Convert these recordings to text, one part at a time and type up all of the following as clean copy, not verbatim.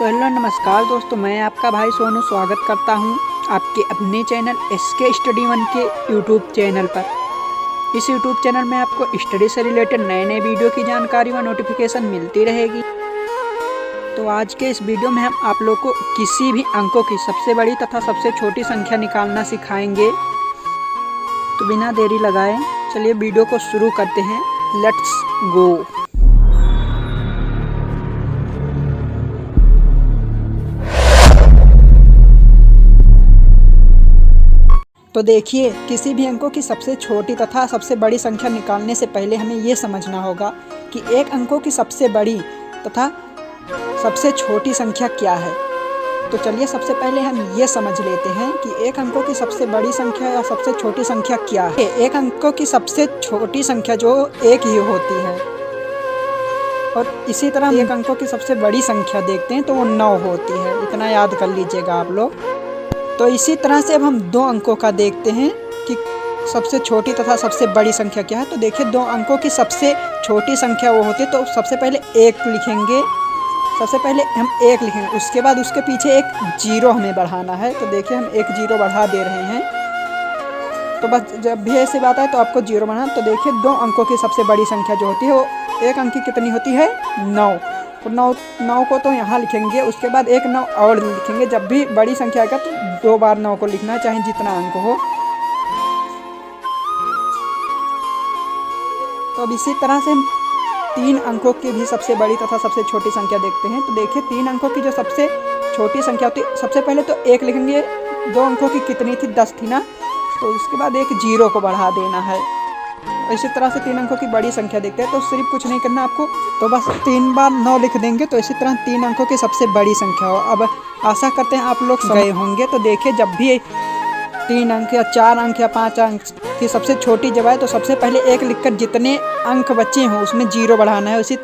तो हेलो नमस्कार दोस्तों, मैं आपका भाई सोनू स्वागत करता हूं आपके अपने चैनल SK स्टडी 1 के यूट्यूब चैनल पर। इस यूट्यूब चैनल में आपको स्टडी से रिलेटेड नए नए वीडियो की जानकारी व नोटिफिकेशन मिलती रहेगी। तो आज के इस वीडियो में हम आप लोग को किसी भी अंकों की सबसे बड़ी तथा सबसे छोटी संख्या निकालना सिखाएंगे। तो बिना देरी लगाए चलिए वीडियो को शुरू करते हैं। Let's go. तो देखिए, किसी भी अंकों की सबसे छोटी तथा सबसे बड़ी संख्या निकालने से पहले हमें ये समझना होगा कि एक अंकों की सबसे बड़ी तथा सबसे छोटी संख्या क्या है। तो चलिए सबसे पहले हम ये समझ लेते हैं कि एक अंकों की सबसे बड़ी संख्या या सबसे छोटी संख्या क्या है। एक अंकों की सबसे छोटी संख्या जो एक ही होती है, और इसी तरह एक अंकों की सबसे बड़ी संख्या देखते हैं तो वो 9 होती है। इतना याद कर लीजिएगा आप लोग। तो इसी तरह से अब हम दो अंकों का देखते हैं कि सबसे छोटी तथा सबसे बड़ी संख्या क्या है। तो देखिए, दो अंकों की सबसे छोटी संख्या वो होती है, तो सबसे पहले एक लिखेंगे। सबसे पहले हम एक लिखेंगे, उसके बाद उसके पीछे एक जीरो हमें बढ़ाना है। तो देखिए, हम एक जीरो बढ़ा दे रहे हैं। तो बस जब भी ऐसी बात है तो आपको जीरो बढ़ाना। तो देखिए, दो अंकों की सबसे बड़ी संख्या जो होती है वो एक अंक की कितनी होती है? 9। तो 9 को तो यहाँ लिखेंगे, उसके बाद एक 9 और लिखेंगे। जब भी बड़ी संख्या आएगा तो 2 बार 9 को लिखना है, चाहे जितना अंक हो। तो अब इसी तरह से हम 3 अंकों की भी सबसे बड़ी तथा सबसे छोटी संख्या देखते हैं। तो देखिए, 3 अंकों की जो सबसे छोटी संख्या होती है, सबसे पहले तो एक लिखेंगे। 2 अंकों की कितनी थी? 10 थी ना। तो उसके बाद एक जीरो को बढ़ा देना है। इसी तरह से 3 अंकों की बड़ी संख्या देखते हैं। तो सिर्फ कुछ नहीं करना आपको, तो बस 3 बार 9 लिख देंगे। तो इसी तरह 3 अंकों की सबसे बड़ी संख्या हो। अब आशा करते हैं आप लोग गए होंगे। तो देखिए, जब भी 3 अंक या 4 अंक या 5 अंक की सबसे छोटी जब आए तो सबसे पहले एक लिखकर जितने अंक बचे हों उसमें जीरो बढ़ाना है। इसी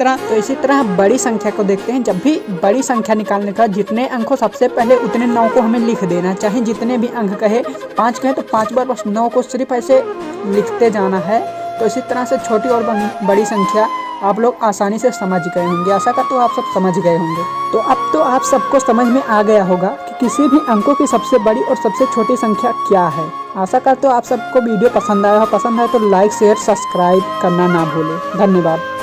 तरह बड़ी संख्या को देखते हैं। जब भी बड़ी संख्या निकालने का जितने अंक हो सबसे पहले उतने 9 को हमें लिख देना, चाहे जितने भी अंक कहे। 5 कहे तो 5 बार बस 9 को सिर्फ ऐसे लिखते जाना है। तो इसी तरह से छोटी और बड़ी संख्या आप लोग आसानी से समझ गए होंगे। आशा करता हूँ आप सब समझ गए होंगे। तो अब तो आप सबको समझ में आ गया होगा कि किसी भी अंकों की सबसे बड़ी और सबसे छोटी संख्या क्या है। आशा करता हूँ आप सबको वीडियो पसंद आया हो। पसंद आए तो लाइक शेयर सब्सक्राइब करना ना भूलें। धन्यवाद।